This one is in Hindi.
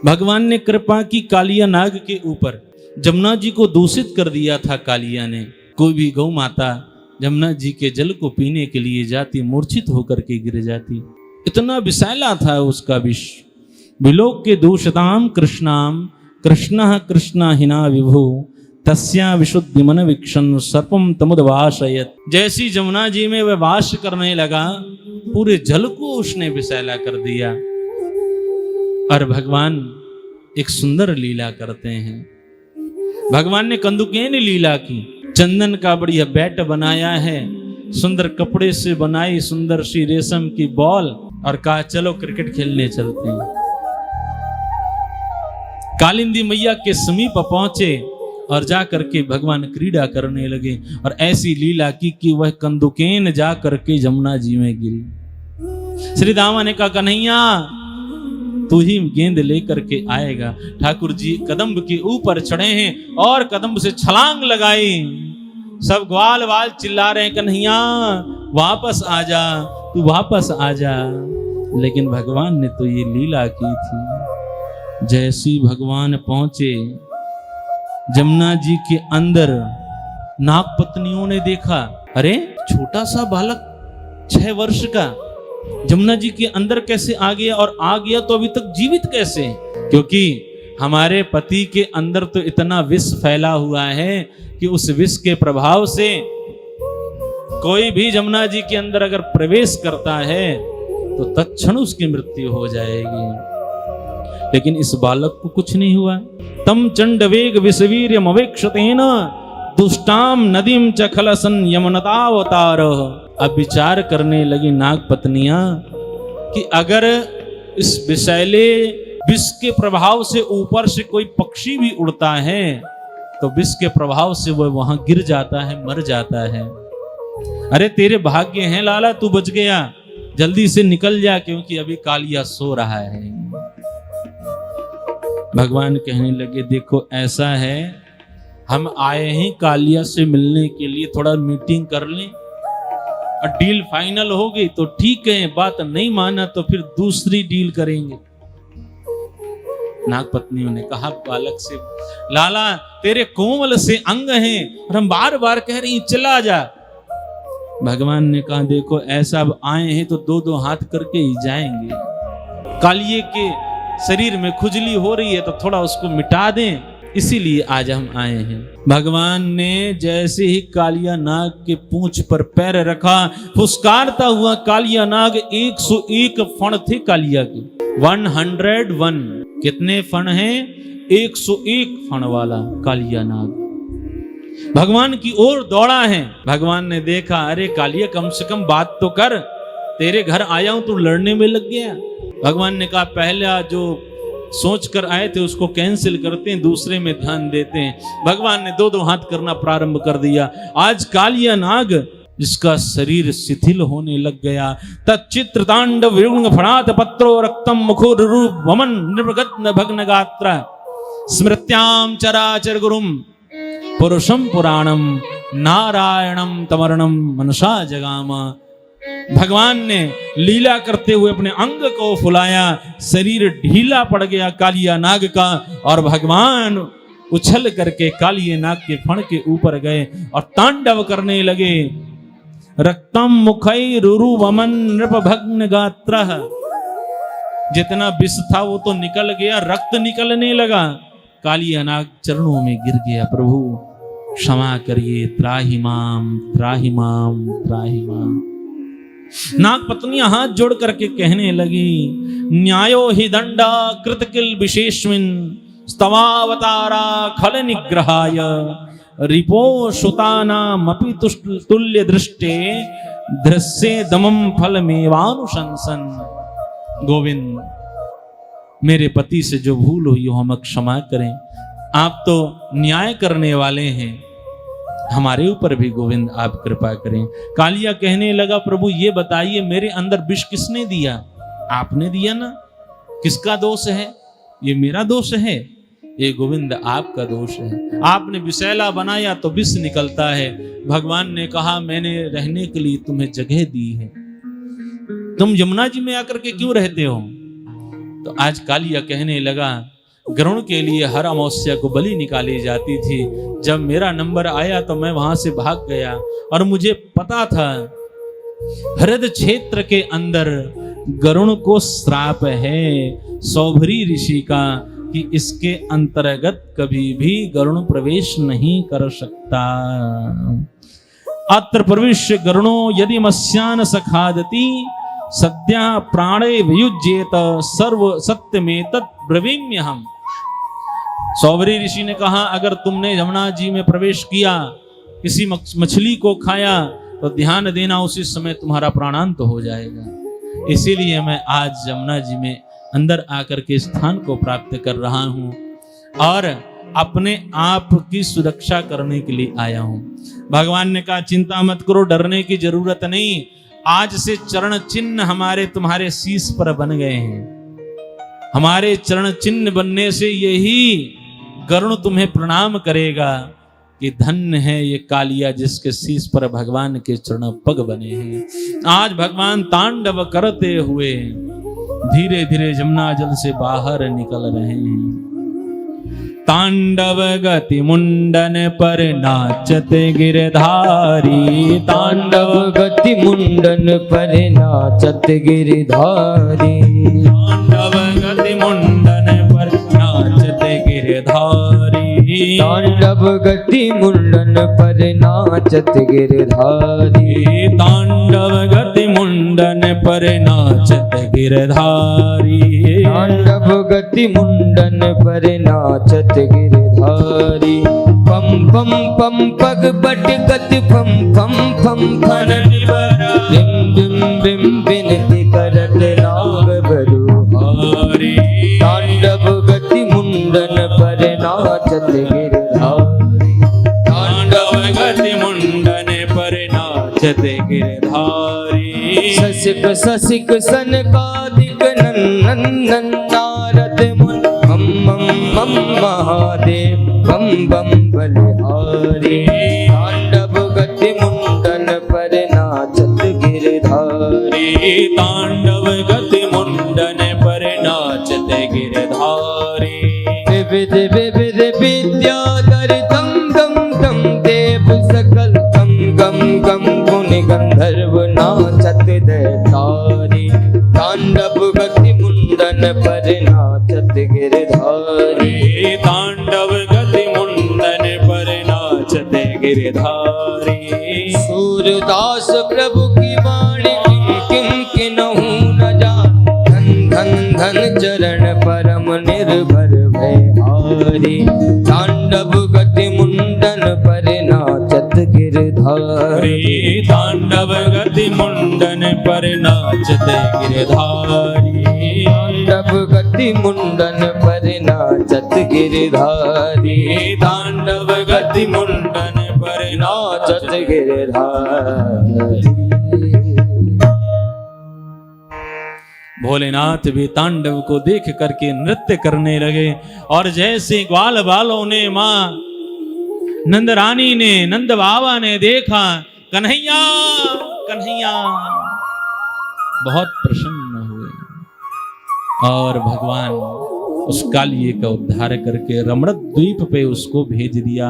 भगवान ने कृपा की कालिया नाग के ऊपर। जमुना जी को दूषित कर दिया था कालिया ने। कोई भी गौ माता जमुना जी के जल को पीने के लिए जाती, मूर्छित होकर के गिर जाती। इतना विषैला था उसका विष। विलोक के दूषताम कृष्णाम कृष्ण कृष्ण हिना विभु तस्या विशुद्धि मन वीक्षण सर्पम तमुदवाशयत। जैसी जमुना जी में वह वास करने लगा, पूरे जल को उसने विषैला कर दिया। और भगवान एक सुंदर लीला करते हैं। भगवान ने कंदुकेन लीला की। चंदन का बढ़िया बैट बनाया है, सुंदर कपड़े से बनाई सुंदर सी रेशम की बॉल, और कहा चलो क्रिकेट खेलने चलते हैं। कालिंदी मैया के समीप पहुंचे और जा करके भगवान क्रीड़ा करने लगे। और ऐसी लीला की कि वह कंदुकेन जा करके जमुना जी में गिरी। श्री दामा ने कहा कन्हैया तू ही गेंद लेकर के आएगा। ठाकुर जी कदम्ब के ऊपर चढ़े हैं और कदम्ब से छलांग लगाई। सब ग्वाल वाल चिल्ला रहे हैं कन्हैया वापस आ जा, तू वापस आ जा। लेकिन भगवान ने तो ये लीला की थी। जैसी भगवान पहुंचे जमुना जी के अंदर, नाग पत्नियों ने देखा, अरे छोटा सा बालक 6 वर्ष का जमुना जी के अंदर कैसे आ गया, और आ गया तो अभी तक जीवित कैसे? क्योंकि हमारे पति के अंदर तो इतना विष फैला हुआ है कि उस विष के प्रभाव से कोई भी जमुना जी के अंदर अगर प्रवेश करता है तो तत्क्षण उसकी मृत्यु हो जाएगी। लेकिन इस बालक को कुछ नहीं हुआ। तम चंड वेग विषवीर्यम अवेक्षतेन दुष्टाम नदीम च खलसन यमनतावतार। अब विचार करने लगी नाग पत्नियां कि अगर इस विषैले विष के प्रभाव से ऊपर से कोई पक्षी भी उड़ता है तो विष के प्रभाव से वह वहां गिर जाता है, मर जाता है। अरे तेरे भाग्य हैं लाला, तू बच गया, जल्दी से निकल जा, क्योंकि अभी कालिया सो रहा है। भगवान कहने लगे देखो ऐसा है, हम आए हैं कालिया से मिलने के लिए, थोड़ा मीटिंग कर लें और डील फाइनल हो गई तो ठीक है, बात नहीं माना तो फिर दूसरी डील करेंगे। नाग पत्नियों ने कहा बालक से, लाला तेरे कोमल से अंग हैं और हम बार बार कह रही चला जा। भगवान ने कहा देखो ऐसा अब आए हैं तो 2-2 हाथ करके ही जाएंगे। कालिए के शरीर में खुजली हो रही है तो थोड़ा उसको मिटा दें, इसीलिए आज हम आए हैं। भगवान ने जैसे ही कालिया नाग के पूंछ पर पैर रखा, फुसकारता हुआ कालिया नाग, 101 फण थे कालिया के, 101। कितने फण हैं? 101 फण वाला कालिया नाग भगवान की ओर दौड़ा है। भगवान ने देखा, अरे कालिया कम से कम बात तो कर, तेरे घर आया हूं तू लड़ने में लग गया। भगवान ने कहा पहला जो सोच कर आए थे उसको कैंसिल करते हैं, दूसरे में ध्यान देते हैं। भगवान ने 2-2 हाथ करना प्रारंभ कर दिया। आज कालिया नाग जिसका शरीर शिथिल होने लग गया, तच्चित्र तांडव विरुंग फणात पत्रो रक्तम मुखुर रूप वमन निर्भगत भग्न गात्र स्मृत्याम चराचर गुरुम पुरुषम पुराणम नारायणम तमरणम मनसा जगामा। भगवान ने लीला करते हुए अपने अंग को फुलाया, शरीर ढीला पड़ गया कालिया नाग का, और भगवान उछल करके कालिया नाग के फण के ऊपर गए और तांडव करने लगे। रक्तम मुखई रुरु वमन नृप भग्न गात्र। जितना विष था वो तो निकल गया, रक्त निकलने लगा। कालिया नाग चरणों में गिर गया, प्रभु क्षमा करिए, त्राहि माम त्राहि माम त्राहि माम। नाग पत्नियां हाथ जोड़ करके कहने लगी, न्यायो हि दंडा कृत किल विशेषमिन स्तवावतारा खल निग्रहाय रिपो सुतानामपि तुल्य दृष्टे दृश्ये दमम फलमेवानुशंसन। गोविंद मेरे पति से जो भूल हुई हो हम क्षमा करें, आप तो न्याय करने वाले हैं, हमारे ऊपर भी गोविंद आप कृपा करें। कालिया कहने लगा, प्रभु ये बताइए मेरे अंदर विष किसने दिया? आपने दिया ना, किसका दोष है? ये मेरा दोष है? ये गोविंद आपका दोष है। आपने विषैला बनाया तो विष निकलता है। भगवान ने कहा मैंने रहने के लिए तुम्हें जगह दी है, तुम यमुना जी में आकर के क्यों रहते हो? तो आज कालिया कहने लगा, गरुण के लिए हर अमावस्या को बलि निकाली जाती थी। जब मेरा नंबर आया तो मैं वहां से भाग गया और मुझे पता था हृदय क्षेत्र के अंदर गरुण को श्राप है सौभरी ऋषि का कि इसके अंतर्गत कभी भी गरुण प्रवेश नहीं कर सकता। अत्र प्रविश्य गरुणो यदि मस्यान सखादति सद्या प्राणे वियुज्येत सर्व सत्यमेतत् ब्रवीम्यहम्। सौभरी ऋषि ने कहा, अगर तुमने यमुना जी में प्रवेश किया, किसी मछली को खाया, तो ध्यान देना उसी समय तुम्हारा प्राणांत हो जाएगा। इसीलिए मैं आज यमुना जी में अंदर आकर के स्थान को प्राप्त कर रहा हूं और अपने आप की सुरक्षा करने के लिए आया हूं। भगवान ने कहा, चिंता मत करो, डरने की जरूरत नहीं। आज से चरण चिन्ह हमारे तुम्हारे शीश पर बन गए हैं। हमारे चरण चिन्ह बनने से यही गरुण तुम्हें प्रणाम करेगा कि धन्य है ये कालिया जिसके शीश पर भगवान के चरण पग बने हैं। आज भगवान तांडव करते हुए धीरे धीरे जमुना जल से बाहर निकल रहे हैं। तांडव गति मुंडन पर नाचते गिरधारी, तांडव गति मुंडन पर नाचत गिरधारी, तांडव गति मुंडन पर नाचते गिरधारी, तांडव गति मुंडन पर नाचत गिरधारी, तांडव गति मुंडन पर नाचत गिरधारी, तांडव गति मुंडन पर नाचत गिरधारी। पम पम पम पग बट गति पम पम पम फन बिम बिम बिम बिनती करत नाग बरुहारी, तांडव गति मुंडन पर नाचत गिरधारी, तांडव गति मुंडन पर नाचत गिरधारी। ससिक ससिक सनकादिक नंदन नारद मुन मम मम मम महादेव बम बम बलिहारी, तांडव गति मुंडन पर नाचत गिरधारी, तांडव गति मुंडन पर नाचत गिरधारी। विविध विविध विद्याधर दम दम दम देव सकल गम गम गम गुण गंधर्व नाचत दैतारी, तांडव गति मुंडन पर नाचत गिरधारी, तांडव गति मुंडन पर नाचत गिरधारी। सूरदास प्रभु की वाणी किम किम किन्हु न जान, धन धन धन चरण परम निर्भर भयहारी, तांडव गति मुंडन पर नाचत गिरधारी, तांडव गति मुंडन पर नाचत गिरधारी, तांडव गति मुंडन पर नाचत गिरधारी, तांडव गति मुंडन पर नाचत गिरधारी। भोलेनाथ भी तांडव को देख करके नृत्य करने लगे और जैसे ग्वाल बालों ने मां नंद रानी ने नंद बाबा ने देखा, कन्हैया कन्हैया बहुत प्रसन्न हुए और भगवान उस कालिए का उद्धार करके रमण द्वीप पे उसको भेज दिया।